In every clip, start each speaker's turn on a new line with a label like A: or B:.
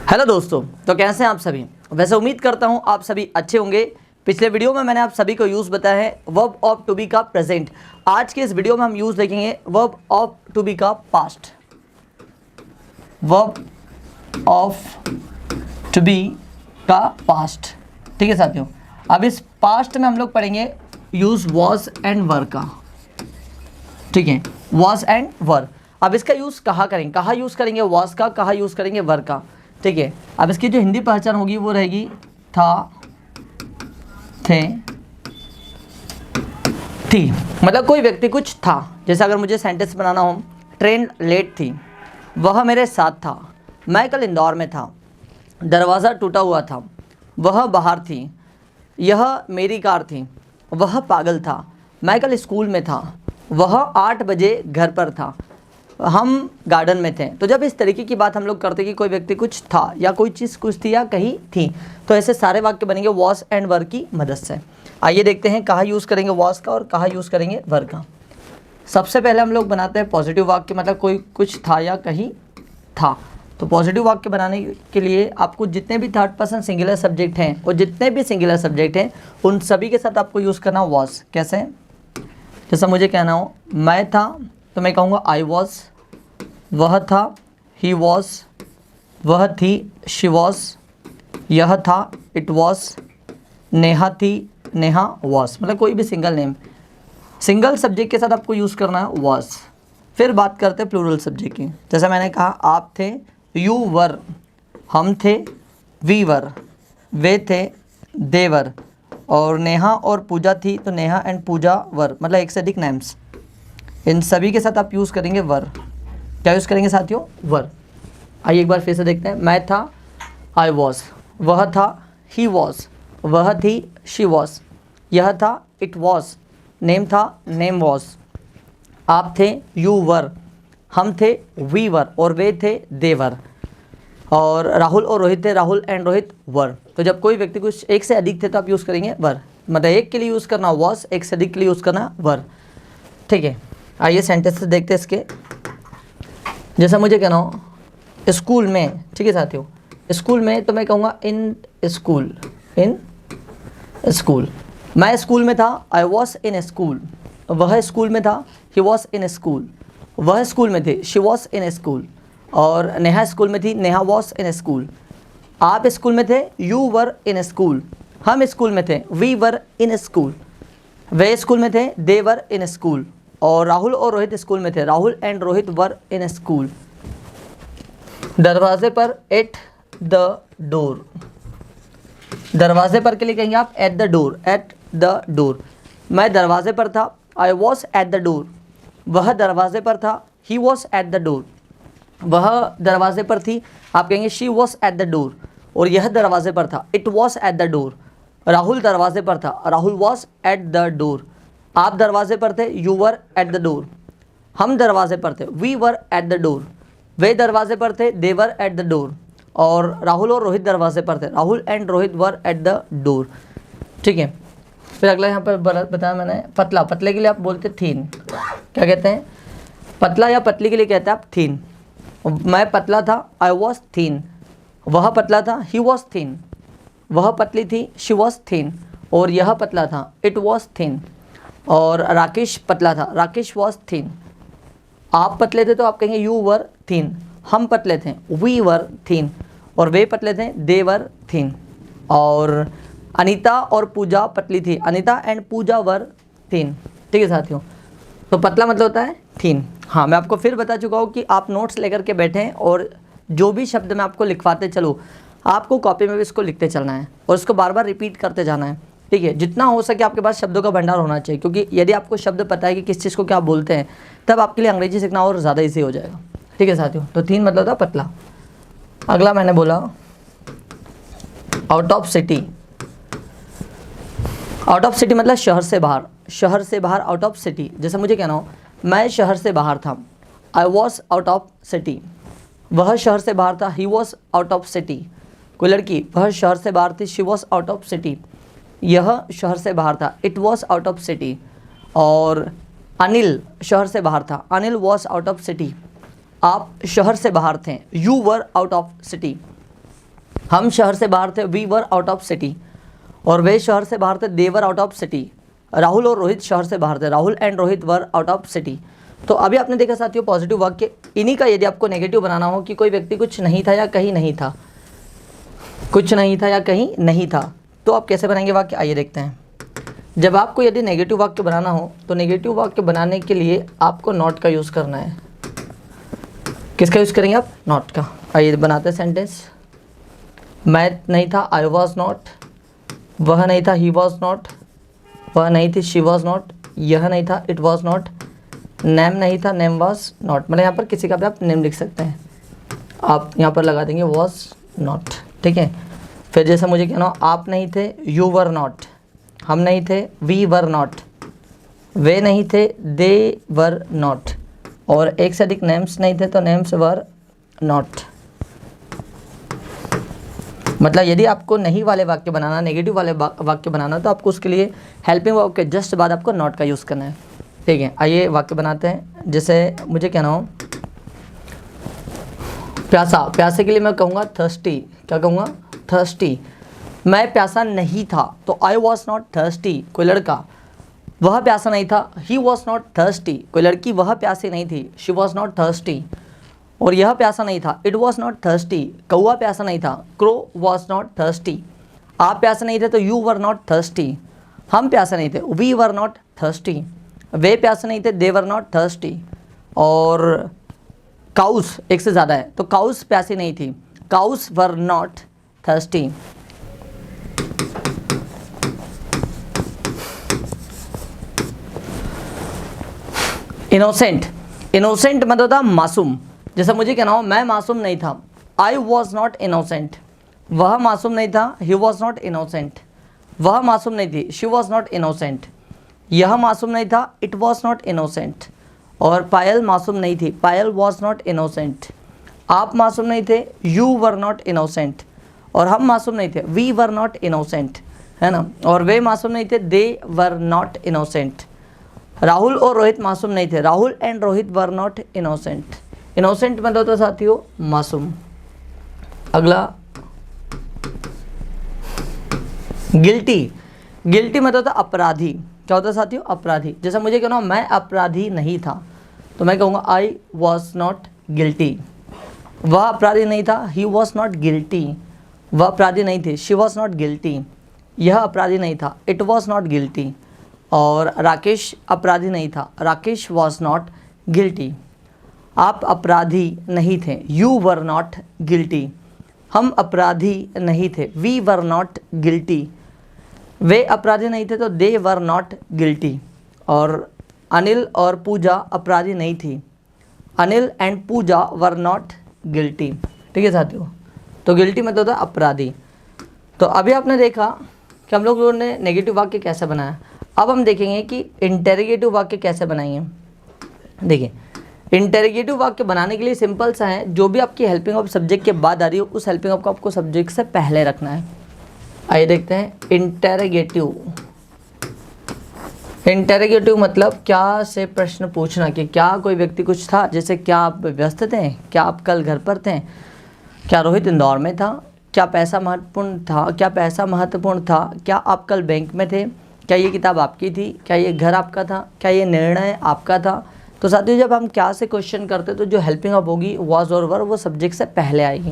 A: Hello दोस्तों, तो कैसे हैं आप सभी। वैसे उम्मीद करता हूं आप सभी अच्छे होंगे। पिछले वीडियो में मैंने आप सभी को यूज़ बताया है वर्ब ऑफ टू बी का प्रेजेंट। आज के इस वीडियो में हम यूज़ देखेंगे वर्ब ऑफ टू बी का past. Verb of to be का पास्ट, ठीक है साथियों। अब इस पास्ट में हम लोग पढ़ेंगे यूज़ वॉज एंड वर का, ठीक है, वॉज एंड वर। अब इसका यूज़ कहाँ करेंगे, कहाँ यूज़ करेंगे वॉज का, कहाँ यूज़ करेंगे वर का, ठीक है। अब इसकी जो हिंदी पहचान होगी वो रहेगी था, थे, थी। मतलब कोई व्यक्ति कुछ था। जैसे अगर मुझे सेंटेंस बनाना हो, ट्रेन लेट थी, वह मेरे साथ था, मैं कल इंदौर में था, दरवाज़ा टूटा हुआ था, वह बाहर थी, यह मेरी कार थी, वह पागल था, मैं कल स्कूल में था, वह 8 बजे घर पर था, हम गार्डन में थे। तो जब इस तरीके की बात हम लोग करते कि कोई व्यक्ति कुछ था या कोई चीज़ कुछ थी या कहीं थी, तो ऐसे सारे वाक्य बनेंगे वॉज एंड वर की मदद से। आइए देखते हैं कहाँ यूज़ करेंगे वॉज का और कहाँ यूज़ करेंगे वर का। सबसे पहले हम लोग बनाते हैं पॉजिटिव वाक्य, मतलब कोई कुछ था या कहीं था। तो पॉजिटिव वाक्य बनाने के लिए आपको जितने भी थर्ड पर्सन सिंगुलर सब्जेक्ट हैं और जितने भी सिंगुलर सब्जेक्ट हैं उन सभी के साथ आपको यूज़ करना वॉज। कैसे? जैसा मुझे कहना हो मैं था तो मैं कहूँगा आई वॉज, वह था ही वॉज, वह थी शी वॉज, यह था इट वॉज, नेहा थी नेहा वॉज। मतलब कोई भी सिंगल नेम, सिंगल सब्जेक्ट के साथ आपको यूज़ करना है वॉज। फिर बात करते हैं प्लूरल सब्जेक्ट की। जैसे मैंने कहा आप थे, यू वर, हम थे, वी वर, वे थे, दे वर, और नेहा और पूजा थी तो नेहा एंड पूजा वर। मतलब एक से अधिक नेम्स, इन सभी के साथ आप यूज़ करेंगे वर। क्या यूज़ करेंगे साथियों? वर। आइए एक बार फिर से देखते हैं। मैं था, आई वॉज, वह था, ही वॉज, वह थी, शी वॉज, यह था, इट वॉज, नेम था, नेम वॉज, आप थे, यू वर, हम थे, वी वर, और वे थे, दे वर, और राहुल और रोहित थे, राहुल एंड रोहित वर। तो जब कोई व्यक्ति कुछ एक से अधिक थे तो आप यूज़ करेंगे वर। मतलब एक के लिए यूज़ करना वॉज, एक से अधिक के लिए यूज़ करना वर, ठीक है। आइए सेंटेंस देखते हैं इसके। जैसा मुझे कहना हो स्कूल में, ठीक है साथियों, स्कूल में तो मैं कहूँगा इन स्कूल, इन स्कूल। मैं स्कूल में था, आई वॉज इन स्कूल, वह स्कूल में था, ही वॉज इन स्कूल, वह स्कूल में थे, शी वॉज इन स्कूल, और नेहा स्कूल में थी, नेहा वॉज इन स्कूल। आप स्कूल में थे, यू वर इन स्कूल, हम स्कूल में थे, वी वर इन स्कूल, वे स्कूल में थे, दे वर इन स्कूल, और राहुल और रोहित स्कूल में थे, Rahul and Rohit were in school. दरवाजे पर, एट द डोर, दरवाजे पर के लिए कहेंगे आप eight the door, eight the door. मैं दरवाजे पर था, I was at the door, वह दरवाजे पर था, he was at the door, वह दरवाजे पर थी, आप कहेंगे she was at the door, और यह दरवाजे पर था, it was at the door. Rahul दरवाजे पर था, Rahul was at the door. आप दरवाजे पर थे, you were at the door, हम दरवाजे पर थे, we were at the door, वे दरवाजे पर थे, they were at the door, और राहुल और रोहित दरवाजे पर थे, Rahul and Rohit were at the door, ठीक है। फिर अगला यहाँ पर बताया मैंने पतला, पतले के लिए आप बोलते थीन। क्या कहते हैं? पतला या पतली के लिए कहते हैं आप थीन। मैं पतला था, आई वॉज थीन, वह पतला था, ही वॉज थीन, वह पतली थी, शी वॉज थीन, और यह पतला था, इट वॉज थीन, और राकेश पतला था, राकेश वॉज थीन। आप पतले थे तो आप कहेंगे यू वर थीन, हम पतले थे, वी वर थीन, और वे पतले थे, दे वर थीन, और अनीता और पूजा पतली थी, अनीता एंड पूजा वर थीन, ठीक है साथियों। तो पतला मतलब होता है थीन। हाँ, मैं आपको फिर बता चुका हूँ कि आप नोट्स लेकर के बैठें और जो भी शब्द मैं आपको लिखवाते चलो, आपको कॉपी में भी इसको लिखते चलना है और इसको बार बार रिपीट करते जाना है, ठीक है। जितना हो सके आपके पास शब्दों का भंडार होना चाहिए, क्योंकि यदि आपको शब्द पता है कि किस चीज़ को क्या बोलते हैं, तब आपके लिए अंग्रेजी सीखना और ज़्यादा ईजी हो जाएगा, ठीक है साथियों। तो थीन मतलब था पतला। अगला मैंने बोला out of city. Out of city मतलब शहर से बाहर, शहर से बाहर, आउट ऑफ सिटी। जैसे मुझे कहना हो मैं शहर से बाहर था, I was out of city, वह शहर से बाहर था, he was out of city. कोई लड़की, वह शहर से बाहर थी, she was out of city, यह शहर से बाहर था, it was out of city, और अनिल शहर से बाहर था, Anil was out of city. आप शहर से बाहर थे, you were out of city, हम शहर से बाहर थे, we were out of city. और वे शहर से बाहर थे, they were out of city. Rahul और रोहित शहर से बाहर थे, Rahul and Rohit were out of city. तो अभी आपने देखा साथियों पॉजिटिव वाक्य, इन्हीं का यदि आपको नेगेटिव बनाना हो कि कोई व्यक्ति कुछ नहीं था या कहीं नहीं था, कुछ नहीं था या कहीं नहीं था, तो आप कैसे बनाएंगे वाक्य, आइए देखते हैं। जब आपको यदि नेगेटिव वाक्य बनाना हो तो नेगेटिव वाक्य बनाने के लिए आपको नॉट का यूज़ करना है। किसका यूज़ करेंगे आप, नॉट का। आइए बनाते हैं सेंटेंस। मैं नहीं था, आई वॉज नॉट। वह नहीं था, ही वॉज नॉट। वह नहीं थी, शी वॉज नॉट। यह नहीं था, इट वॉज नॉट। नेम नहीं था, नेम वॉज नॉट। मतलब यहाँ पर किसी का भी आप नेम लिख सकते हैं, आप यहाँ पर लगा देंगे वॉज नॉट, ठीक है। फिर जैसे मुझे कहना हो, आप नहीं थे, यू वर नॉट। हम नहीं थे, वी वर नॉट। वे नहीं थे, दे वर नॉट। और एक से अधिक नेम्स नहीं थे तो नेम्स वर नॉट। मतलब यदि आपको नहीं वाले वाक्य बनाना, नेगेटिव वाले वाक्य बनाना, तो आपको उसके लिए हेल्पिंग वर्ब के जस्ट बाद आपको नॉट का यूज़ करना है, ठीक है। आइए वाक्य बनाते हैं। जैसे मुझे कहना हो प्यासा, प्यासे के लिए मैं कहूँगा थर्स्टी। क्या कहूँगा, थर्स्टी। मैं प्यासा नहीं था तो आई वॉज नॉट थर्स्टी। कोई लड़का, वह प्यासा नहीं था, ही वॉज नॉट थर्स्टी। कोई लड़की, वह प्यासी नहीं थी, शी वॉज नॉट थर्स्टी। और यह प्यासा नहीं था, इट वॉज नॉट थर्स्टी। कौआ प्यासा नहीं था, क्रो वॉज नॉट थर्स्टी। आप प्यासे नहीं थे तो यू वर नॉट थर्स्टी। हम प्यासे नहीं थे, वी वर नॉट थर्स्टी। वे प्यासे नहीं थे, दे वर नॉट थर्स्टी। और काउस एक से ज़्यादा है तो काउस प्यासी नहीं थी, cows were not thirsty. Innocent, innocent मतलब होता मासूम। जैसे मुझे कहना हो मैं मासूम नहीं था, आई वॉज नॉट इनोसेंट। वह मासूम नहीं था, ही वॉज नॉट इनोसेंट। वह मासूम नहीं थी, शी वॉज नॉट इनोसेंट। यह मासूम नहीं था, इट वॉज नॉट इनोसेंट। और पायल मासूम नहीं थी, पायल वॉज नॉट इनोसेंट। आप मासूम नहीं थे, यू वर नॉट इनोसेंट। और हम मासूम नहीं थे, वी वर नॉट इनोसेंट, है ना। और वे मासूम नहीं थे, they were not innocent. Rahul और रोहित मासूम नहीं थे, Rahul and Rohit were not innocent. Innocent मतलब होता है साथियों मासूम। अगला गिल्टी, गिल्टी मतलब होता है अपराधी। क्या होता है साथियों, अपराधी। जैसे मुझे कहना मैं अपराधी नहीं था तो मैं कहूँगा आई वॉज नॉट गिल्टी। वह अपराधी नहीं था, ही वॉज नॉट गिल्टी। वह अपराधी नहीं थी, शी वॉज नॉट गिल्टी। यह अपराधी नहीं था, इट वॉज नॉट गिल्टी। और राकेश अपराधी नहीं था, राकेश वॉज नॉट गिल्टी। आप अपराधी नहीं थे, यू वर नॉट गिल्टी। हम अपराधी नहीं थे, वी वर नॉट गिल्टी। वे अपराधी नहीं थे तो दे वर नॉट गिल्टी। और अनिल और पूजा अपराधी नहीं थी, Anil and Pooja were not guilty, ठीक है साथियों। तो गिल्टी मतलब होता है अपराधी। तो अभी आपने देखा कि हम लोगों ने नेगेटिव वाक्य कैसे बनाया। अब हम देखेंगे कि इंटेरोगेटिव वाक्य कैसे बनाएंगे। देखिए इंटेरोगेटिव वाक्य बनाने के लिए सिंपल सा है, जो भी आपकी हेल्पिंग ऑफ सब्जेक्ट के बाद आ रही हो उस हेल्पिंग ऑफ को आपको सब्जेक्ट से पहले रखना है। आइए देखते हैं इंटेरोगेटिव। इंटेरोगेटिव मतलब क्या से प्रश्न पूछना, कि क्या कोई व्यक्ति कुछ था, जैसे क्या आप व्यस्त थे, क्या आप कल घर पर थे, क्या रोहित इंदौर में था, क्या पैसा महत्वपूर्ण था, क्या पैसा महत्वपूर्ण था, क्या आप कल बैंक में थे, क्या ये किताब आपकी थी, क्या ये घर आपका था, क्या ये निर्णय आपका था। तो साथियों जब हम क्या से क्वेश्चन करते तो जो हेल्पिंग ऑफ होगी वाज और वर वो सब्जेक्ट से पहले आएगी।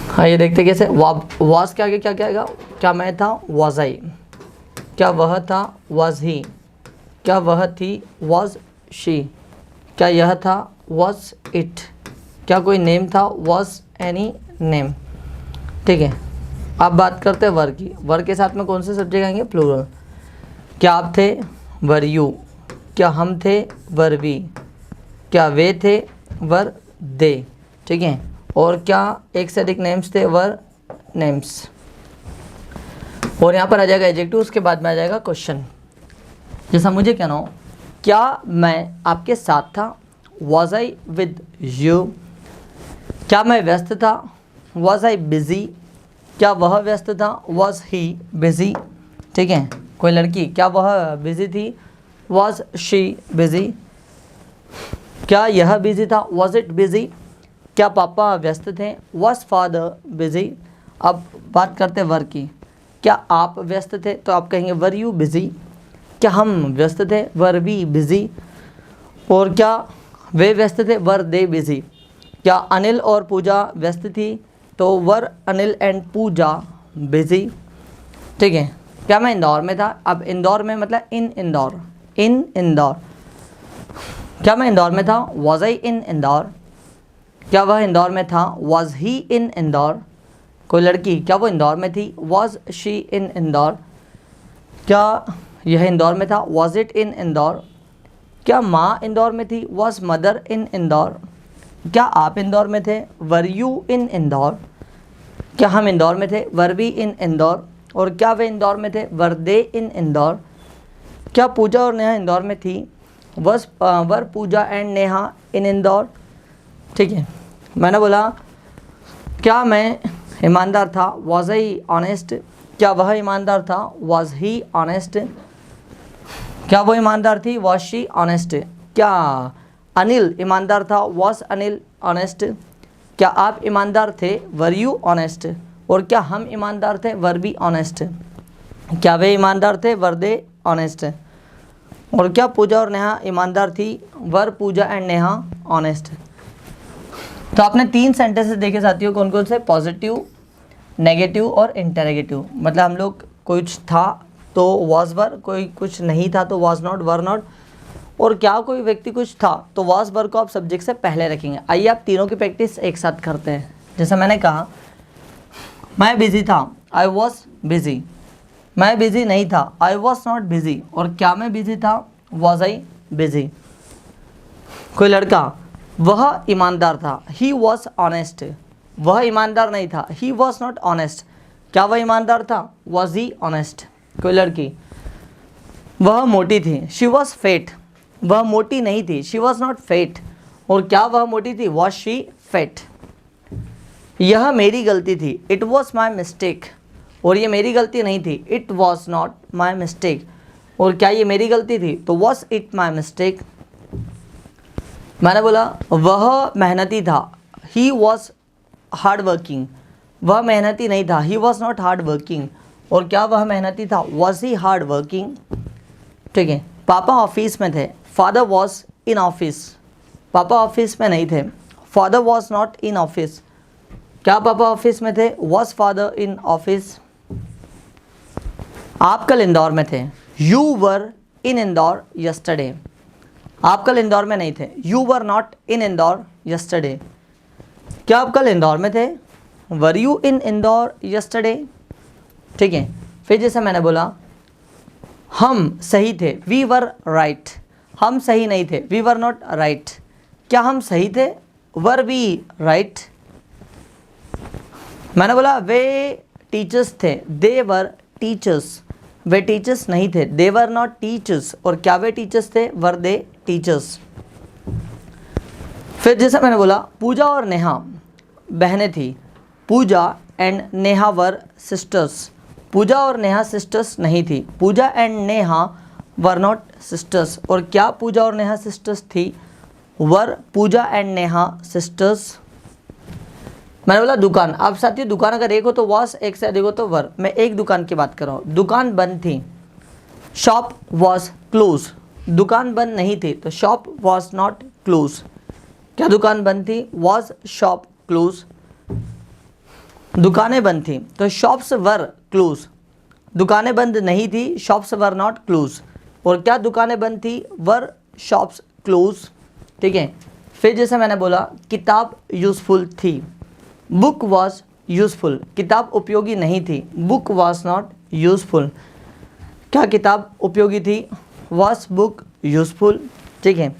A: हाँ ये देखते कैसे, वाज के आगे क्या क्या आएगा, क्या मैं था वाज आई, क्या वह था वाज ही, क्या वह थी वाज शी, क्या यह था वाज इट, क्या कोई नेम था वाज एनी नेम, ठीक है। अब बात करते हैं वर की। वर के साथ में कौन से सब्जेक्ट आएंगे, प्लूरल। क्या आप थे वर यू, क्या हम थे वर वी, क्या वे थे वर दे, ठीक है। और क्या एक से अधिक नेम्स थे वर नेम्स। और यहाँ पर आ जाएगा एडजेक्टिव, उसके बाद में आ जाएगा क्वेश्चन। जैसा मुझे कहना हो क्या मैं आपके साथ था, वॉज आई विद यू, क्या मैं व्यस्त था, वॉज आई बिजी, क्या वह व्यस्त था, वॉज ही बिजी, ठीक है। कोई लड़की, क्या वह बिजी थी, वॉज शी बिजी, क्या यह बिजी था, वॉज इट बिजी, क्या पापा व्यस्त थे? Was father busy? अब बात करते वर की। क्या आप व्यस्त थे? तो आप कहेंगे वर यू बिजी। क्या हम व्यस्त थे? Were we busy. और क्या वे व्यस्त थे? Were they busy. क्या अनिल और पूजा व्यस्त थी? तो were Anil and Pooja busy. ठीक है। क्या मैं इंदौर में था? अब इंदौर में मतलब इन इंदौर, इन इंदौर। क्या मैं इंदौर में था? वॉज आई इन इंदौर? क्या वह इंदौर में था? वॉज ही इन इंदौर? कोई लड़की, क्या वो इंदौर में थी? वॉज शी इन इंदौर? क्या यह इंदौर में था? Was it in Indore? क्या माँ इंदौर में थी? Was mother in Indore? क्या आप इंदौर में थे? Were you in Indore? क्या हम इंदौर में थे? वर वी इन इंदौर? और क्या वे इंदौर में थे? वर दे इन इंदौर? क्या पूजा और नेहा इंदौर में थी? वर पूजा एंड नेहा इन इंदौर? ठीक है। मैंने बोला क्या मैं ईमानदार था? Was I honest? क्या वह ईमानदार था? Was he honest? क्या वो ईमानदार थी? Was she honest? क्या अनिल ईमानदार था? Was Anil honest? क्या आप ईमानदार थे? Were you honest? और क्या हम ईमानदार थे? वर बी ऑनेस्ट? क्या वे ईमानदार थे? Were they honest? और क्या पूजा और नेहा ईमानदार थी? Were Pooja and Neha honest? तो आपने 3 सेंटेंसेस देखे साथियों, कौन कौन से? पॉजिटिव, नेगेटिव और इंटरोगेटिव। मतलब हम लोग कुछ था तो वॉज वर, कोई कुछ नहीं था तो वॉज नॉट, वर नॉट, और क्या कोई व्यक्ति कुछ था तो वॉज वर को आप सब्जेक्ट से पहले रखेंगे। आइए आप तीनों की प्रैक्टिस एक साथ करते हैं। जैसा मैंने कहा मैं बिजी था, आई वॉज बिजी। मैं बिजी नहीं था, आई वॉज नॉट बिजी। और क्या मैं बिजी था? Was I busy. कोई लड़का, वह ईमानदार था, ही वॉज ऑनेस्ट। वह ईमानदार नहीं था, ही वॉज नॉट ऑनेस्ट। क्या वह ईमानदार था? Was he honest. कोई लड़की, वह मोटी थी, शी वॉज फेट। वह मोटी नहीं थी, शी वॉज नॉट फेट। और क्या वह मोटी थी? Was she fat. यह मेरी गलती थी, इट वॉज माई मिस्टेक। और ये मेरी गलती नहीं थी, it was not my mistake. और क्या ये मेरी गलती थी? तो वॉज इट माई मिस्टेक। मैंने बोला वह मेहनती था, ही वॉज हार्ड वर्किंग। वह मेहनती नहीं था, he was not hard working. और क्या वह मेहनती था? Was he hard working. ठीक है। पापा ऑफिस में थे, फादर वॉज इन ऑफिस। पापा ऑफिस में नहीं थे, father was not in office. क्या पापा ऑफिस में थे? Was father in office. आप कल इंदौर में थे, you were in Indore yesterday. आप कल इंदौर में नहीं थे, you were not in Indore yesterday. क्या आप कल इंदौर में थे? Were you in Indore yesterday. ठीक है। फिर जैसे मैंने बोला हम सही थे, वी वर राइट। हम सही नहीं थे, वी वर नॉट राइट। क्या हम सही थे? Were we right. मैंने बोला वे टीचर्स थे, they were teachers. Way teachers नहीं थे, दे वर नॉट टीचर्स। और क्या वे टीचर्स थे? Were they teachers. फिर जैसा मैंने बोला पूजा और नेहा बहनें थी, Pooja and Neha were sisters. Pooja और नेहा सिस्टर्स नहीं थी, Pooja and Neha were not sisters. और क्या पूजा और नेहा सिस्टर्स थी? Were Pooja and Neha sisters. मैंने बोला दुकान। अब साथियों दुकान अगर एक हो तो वॉस, एक से अधिक हो तो वर। मैं एक दुकान की बात कर रहा हूँ, दुकान बंद थी, शॉप वॉज क्लोज। दुकान बंद नहीं थी तो शॉप वॉज नॉट क्लोज। क्या दुकान बंद थी? Was shop close. दुकानें बंद थी तो शॉप्स वर क्लोज। दुकानें बंद नहीं थी, शॉप्स वर नॉट क्लोज। और क्या दुकानें बंद थी? वर शॉप्स क्लोज। ठीक है। फिर जैसे मैंने बोला किताब यूज़फुल थी, बुक वॉज यूज़फुल। किताब उपयोगी नहीं थी, बुक वॉज नॉट यूज़फुल। क्या किताब उपयोगी थी? Was book useful. ठीक है।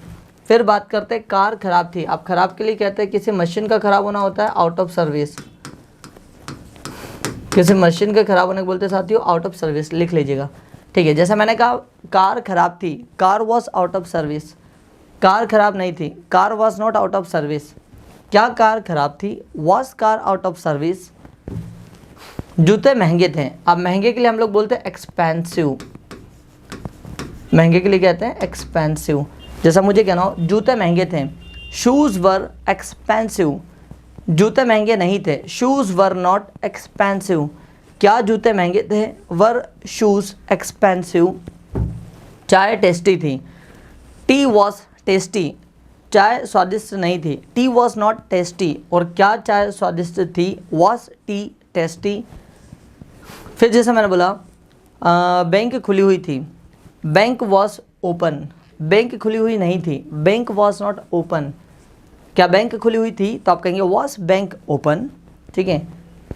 A: फिर बात करते हैं कार खराब थी। अब खराब के लिए कहते हैं किसी मशीन का खराब होना होता है आउट ऑफ सर्विस। किसी मशीन का खराब होने को बोलते हैं साथियों आउट ऑफ सर्विस, लिख लीजिएगा। ठीक है। जैसा मैंने कहा कार खराब थी, car was out of service. Car खराब नहीं थी, car was not out of service. क्या कार खराब थी? Was car out of service. जूते महंगे थे। अब महंगे के लिए हम लोग बोलते हैं एक्सपेंसिव। महंगे के लिए कहते हैं एक्सपेंसिव। जैसा मुझे कहना हो जूते महंगे थे, शूज़ वर एक्सपेंसिव। जूते महंगे नहीं थे, शूज़ वर नॉट एक्सपेंसिव, क्या जूते महंगे थे, वर शूज़ एक्सपेंसिव। चाय टेस्टी थी, टी वॉज टेस्टी, चाय स्वादिष्ट नहीं थी, टी वॉज नॉट टेस्टी, और क्या चाय स्वादिष्ट थी, वॉज टी टेस्टी। फिर जैसे मैंने बोला बैंक खुली हुई थी, बैंक वॉज ओपन, बैंक खुली हुई नहीं थी, बैंक वॉज नॉट ओपन। क्या बैंक खुली हुई थी, तो आप कहेंगे वॉज बैंक ओपन। ठीक है।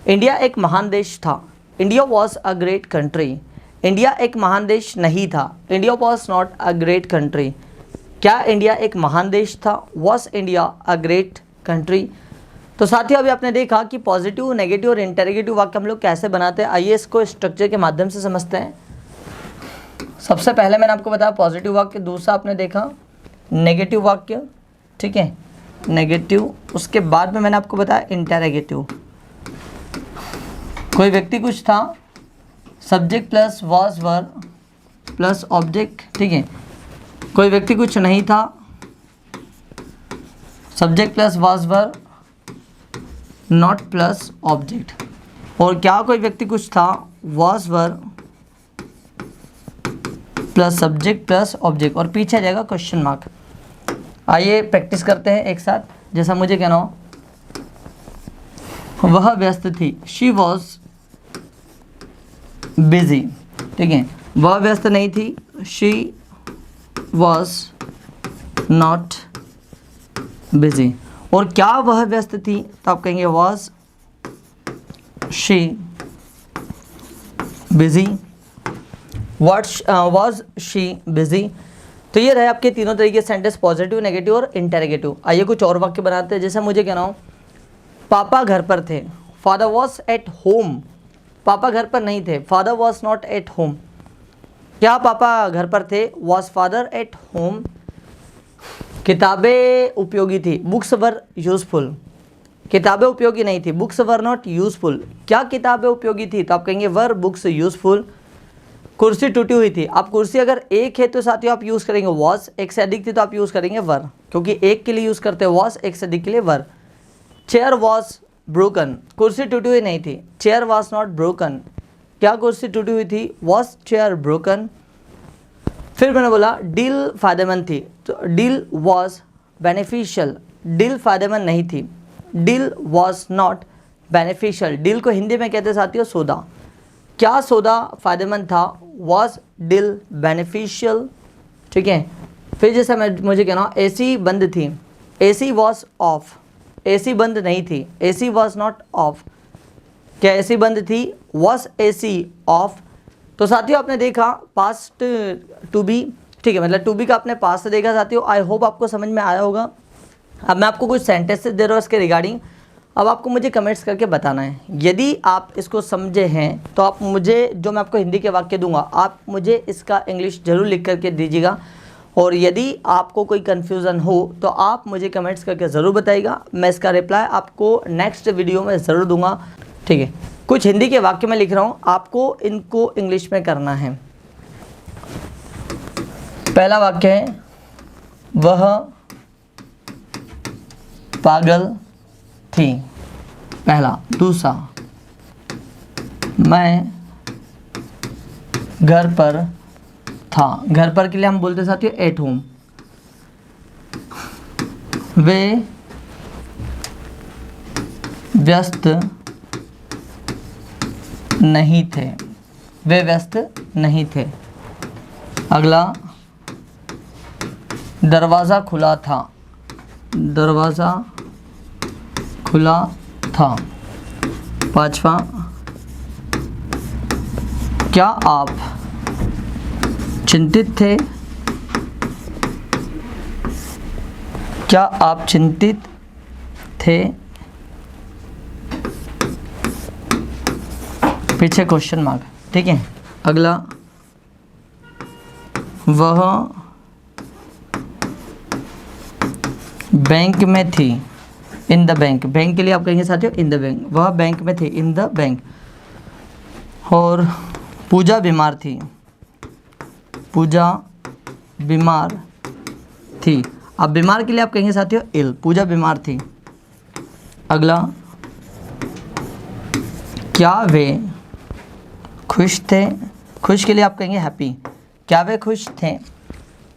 A: इंडिया एक महान देश था, India was a great country, India एक महान देश नहीं था, India was not a great country. क्या इंडिया एक महान देश था, was India a great country. तो साथियों अभी आपने देखा कि पॉजिटिव, नेगेटिव और इंटेरोगेटिव वाक्य हम लोग कैसे बनाते हैं। आइए इसको स्ट्रक्चर के माध्यम से समझते हैं। सबसे पहले मैंने आपको बताया पॉजिटिव वाक्य, दूसरा आपने देखा नेगेटिव वाक्य, ठीक है, नेगेटिव। उसके बाद में मैंने आपको बताया इंटेरोगेटिव। कोई व्यक्ति कुछ था, subject plus was were plus object, ठीक है। कोई व्यक्ति कुछ नहीं था, subject plus was were not plus object. और क्या कोई व्यक्ति कुछ था, was were plus subject plus object, और पीछे जाएगा क्वेश्चन मार्क। आइए प्रैक्टिस करते हैं एक साथ। जैसा मुझे कहना हो, वह व्यस्त थी, शी वॉज बिजी, ठीक है। वह व्यस्त नहीं थी, शी वॉज नॉट बिजी। और क्या वह व्यस्त थी, तो आप कहेंगे was she busy, was she busy. तो ये रहे आपके तीनों तरीके सेंटेंस, पॉजिटिव, नेगेटिव और इंटेरोगेटिव। आइए कुछ और वाक्य बनाते हैं। जैसे मुझे कहना हो, पापा घर पर थे, फादर वॉज एट होम, पापा घर पर नहीं थे, father was not at home. क्या पापा घर पर थे, वॉज फादर एट होम। किताबें उपयोगी थी, बुक्स वर यूजफुल, किताबें उपयोगी नहीं थी, बुक्स वर नॉट यूजफुल। क्या किताबें उपयोगी थी, तो आप कहेंगे वर बुक्स यूजफुल। कुर्सी टूटी हुई थी, आप कुर्सी अगर एक है तो साथियों आप यूज़ करेंगे वॉज, एक से अधिक थी तो आप यूज़ करेंगे वर, क्योंकि एक के लिए यूज़ करते हैं वॉज, एक से अधिक के लिए वर। चेयर वॉज ब्रोकन, कुर्सी टूटी हुई नहीं थी, चेयर वॉज नॉट ब्रोकन। क्या कुर्सी टूटी हुई थी, वॉज चेयर ब्रोकन। फिर मैंने बोला डील फायदेमंद थी, तो डील वॉज बेनिफिशियल, डील फायदेमंद नहीं थी, deal was not beneficial. Deal को हिंदी में कहते हैं साथियों सौदा। क्या सौदा फायदेमंद था, वॉज डील बेनिफिशियल, ठीक है। फिर जैसे मुझे कहना एसी बंद थी, एसी वॉज ऑफ, एसी बंद नहीं थी, एसी वॉज नॉट ऑफ। क्या एसी बंद थी, वॉज एसी ऑफ। तो साथियों आपने देखा पास्ट टू बी, ठीक है, मतलब टू बी का आपने पास्ट देखा साथियों। आई होप आपको समझ में आया होगा। अब मैं आपको कुछ सेंटेंसेस दे रहा हूँ इसके रिगार्डिंग, अब आपको मुझे कमेंट्स करके बताना है। यदि आप इसको समझे हैं तो आप मुझे, जो मैं आपको हिंदी के वाक्य दूंगा, आप मुझे इसका इंग्लिश ज़रूर लिख करके दीजिएगा। और यदि आपको कोई कन्फ्यूज़न हो तो आप मुझे कमेंट्स करके ज़रूर बताइएगा, मैं इसका रिप्लाई आपको नेक्स्ट वीडियो में ज़रूर दूंगा, ठीक है। कुछ हिंदी के वाक्य मैं लिख रहा हूँ, आपको इनको इंग्लिश में करना है। पहला वाक्य है, वह पागल थी, पहला। दूसरा, मैं घर पर था, घर पर के लिए हम बोलते साथियों एट होम। वे व्यस्त नहीं थे, वे व्यस्त नहीं थे। अगला, दरवाज़ा खुला था, दरवाज़ा खुला था। पांचवा, क्या आप चिंतित थे, क्या आप चिंतित थे। पीछे क्वेश्चन मार्क, ठीक है। अगला, वह बैंक में थी, इन द बैंक, बैंक के लिए आप कहेंगे साथियों इन द बैंक, वह बैंक में थी, इन द बैंक। और पूजा बीमार थी, पूजा बीमार थी। अब बीमार के लिए आप कहेंगे साथियों इल, पूजा बीमार थी। अगला, क्या वे खुश थे? खुश के लिए आप कहेंगे हैप्पी। क्या वे खुश थे?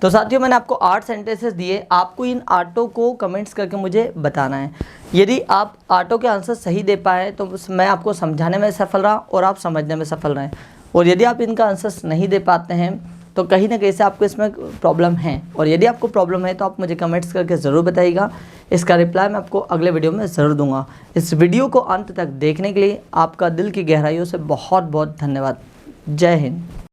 A: तो साथियों, मैंने आपको 8 सेंटेंसेस दिए, आपको इन 8 को कमेंट्स करके मुझे बताना है। यदि आप 8 के आंसर सही दे पाए तो मैं आपको समझाने में सफल रहा और आप समझने में सफल रहे, और यदि आप इनका आंसर्स नहीं दे पाते हैं तो कहीं ना कहीं से आपको इसमें प्रॉब्लम है, और यदि आपको प्रॉब्लम है तो आप मुझे कमेंट्स करके ज़रूर बताइएगा। इसका रिप्लाई मैं आपको अगले वीडियो में ज़रूर दूंगा। इस वीडियो को अंत तक देखने के लिए आपका दिल की गहराइयों से बहुत बहुत धन्यवाद। जय हिंद।